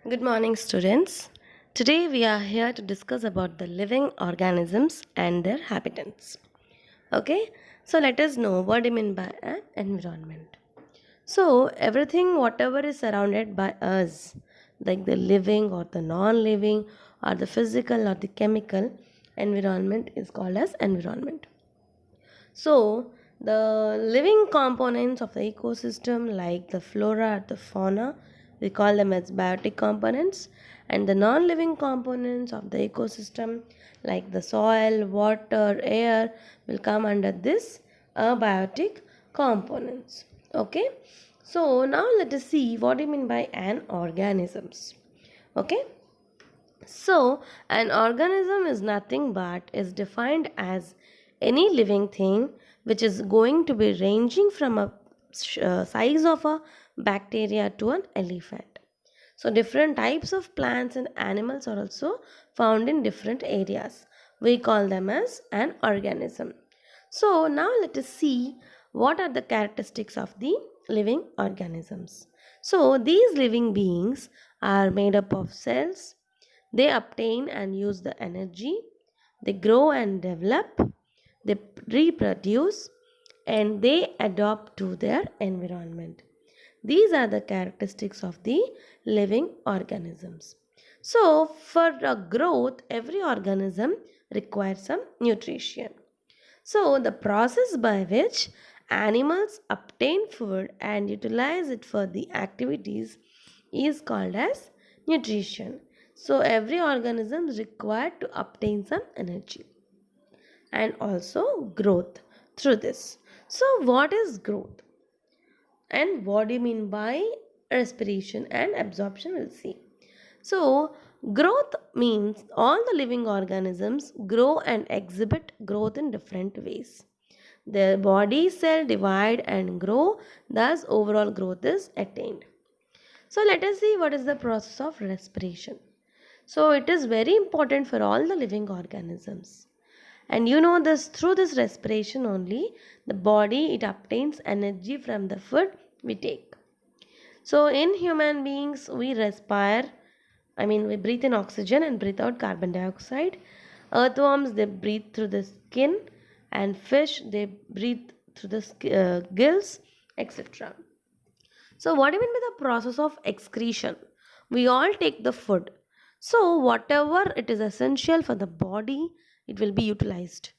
Good morning, students. Today we are here to discuss about the living organisms and their habitats. Okay, so let us know what do you mean by an environment. So, everything, whatever is surrounded by us, like the living or the non living, or the physical or the chemical environment, is called as environment. So, the living components of the ecosystem, like the flora, the fauna, we call them as biotic components, and the non living components of the ecosystem, like the soil, water, air, will come under this abiotic components. Okay, so now let us see what do you mean by an organisms. Okay, so, an organism is nothing but is defined as any living thing which is going to be ranging from a size of a bacteria to an elephant. So, different types of plants and animals are also found in different areas. We call them as an organism. So, now let us see what are the characteristics of the living organisms. So, these living beings are made up of cells. They obtain and use the energy, they grow and develop, they reproduce, and they adapt to their environment. These are the characteristics of the living organisms. So, for growth, every organism requires some nutrition. So, the process by which animals obtain food and utilize it for the activities is called as nutrition. So, every organism is required to obtain some energy and also growth through this. So, what is growth and what do you mean by respiration and absorption? We'll see. So, growth means all the living organisms grow and exhibit growth in different ways. Their body cell divide and grow, thus overall growth is attained. So let us see what is the process of respiration. So it is very important for all the living organisms. And you know this through this respiration only the body it obtains energy from the food we take. So in human beings we respire, we breathe in oxygen and breathe out carbon dioxide. Earthworms they breathe through the skin and fish they breathe through the gills, etc. So, what do you mean by the process of excretion? We all take the food. So, whatever it is essential for the body, it will be utilized.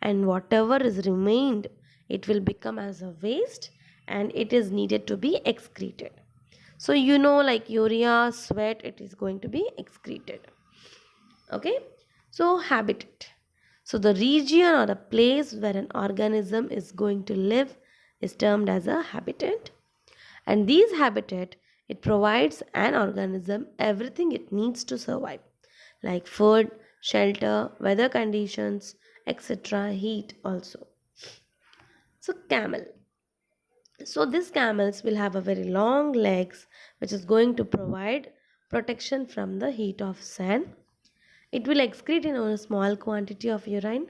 And whatever is remained, it will become as a waste and it is needed to be excreted. So, like urea, sweat, it is going to be excreted. Okay. So, habitat. So, the region or the place where an organism is going to live is termed as a habitat, and these habitat it provides an organism everything it needs to survive, like food, shelter, weather conditions, etc., heat also. So camel, so these camels will have a very long legs which is going to provide protection from the heat of sun. It will excrete in a small quantity of urine.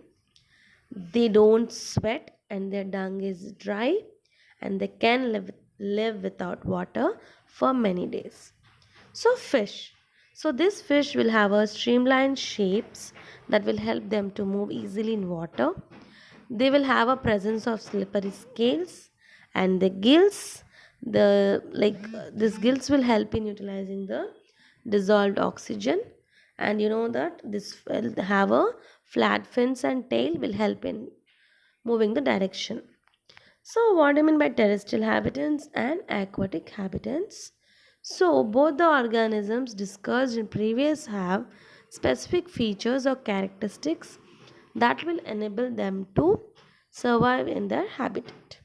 They don't sweat and their dung is dry, and they can live without water for many days. So, fish. So, this fish will have a streamlined shapes that will help them to move easily in water. They will have a presence of slippery scales and the gills. These gills will help in utilizing the dissolved oxygen, and you know that this will have a flat fins and tail will help in moving the direction. So, what do I mean by terrestrial habitats and aquatic habitats? So, both the organisms discussed in previous have specific features or characteristics that will enable them to survive in their habitat.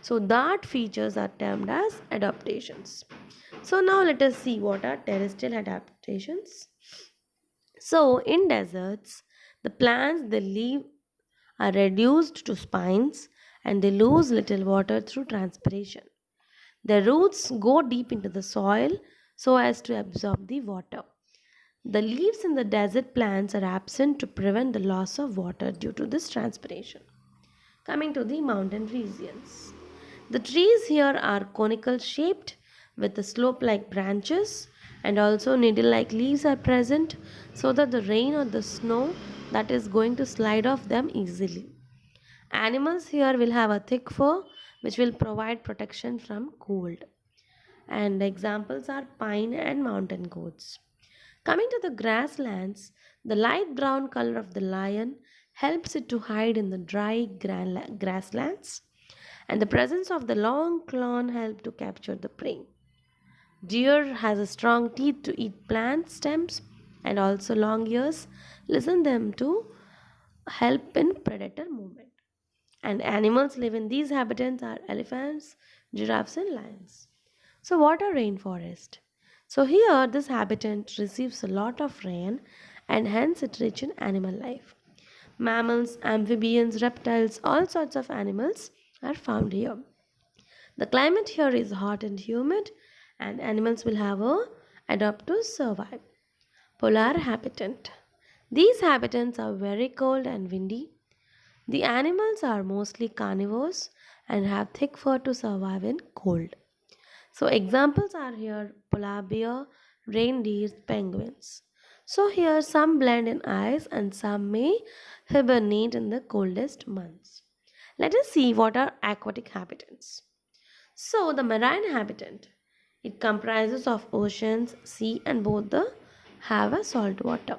So, that features are termed as adaptations. So, now let us see what are terrestrial adaptations. So, in deserts, the plants they live are reduced to spines and they lose little water through transpiration. Their roots go deep into the soil so as to absorb the water. The leaves in the desert plants are absent to prevent the loss of water due to this transpiration. Coming to the mountain regions. The trees here are conical shaped with the slope like branches and also needle-like leaves are present so that the rain or the snow that is going to slide off them easily. Animals here will have a thick fur which will provide protection from cold. And examples are pine and mountain goats. Coming to the grasslands, the light brown color of the lion helps it to hide in the dry grasslands, and the presence of the long claw helps to capture the prey. Deer has a strong teeth to eat plant stems and also long ears listen them to help in predator movement. And animals live in these habitats are elephants, giraffes and lions. So what are rainforest? So here this habitat receives a lot of rain and hence it rich in animal life. Mammals, amphibians, reptiles, all sorts of animals are found here. The climate here is hot and humid and animals will have a adapt to survive. Polar habitat. These habitats are very cold and windy. The animals are mostly carnivores and have thick fur to survive in cold. So examples are here polar bear, reindeer, penguins. So here some blend in ice and some may hibernate in the coldest months. Let us see what are aquatic habitats. So the marine habitat, it comprises of oceans, sea and both the have a salt water.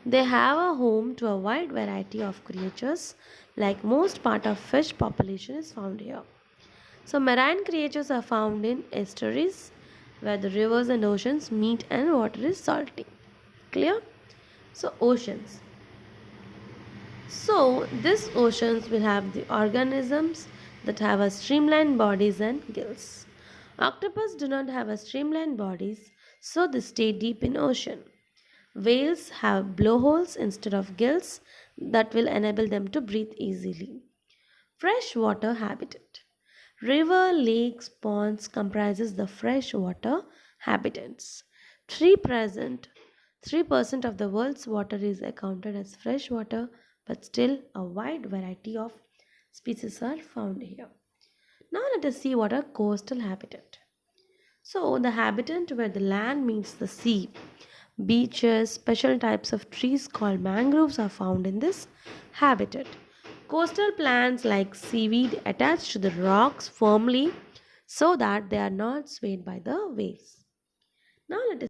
They have a home to a wide variety of creatures like most part of fish population is found here. So marine creatures are found in estuaries where the rivers and oceans meet and water is salty. Clear? So oceans. So these oceans will have the organisms that have a streamlined bodies and gills. Octopus do not have a streamlined bodies, so they stay deep in ocean. Whales have blowholes instead of gills that will enable them to breathe easily. Freshwater habitat. River, lakes, ponds comprises the freshwater habitats. 3% of the world's water is accounted as freshwater, but still a wide variety of species are found here. Now let us see what are coastal habitat. So the habitat where the land meets the sea. Beaches, special types of trees called mangroves are found in this habitat. Coastal plants like seaweed attach to the rocks firmly so that they are not swayed by the waves. Now let us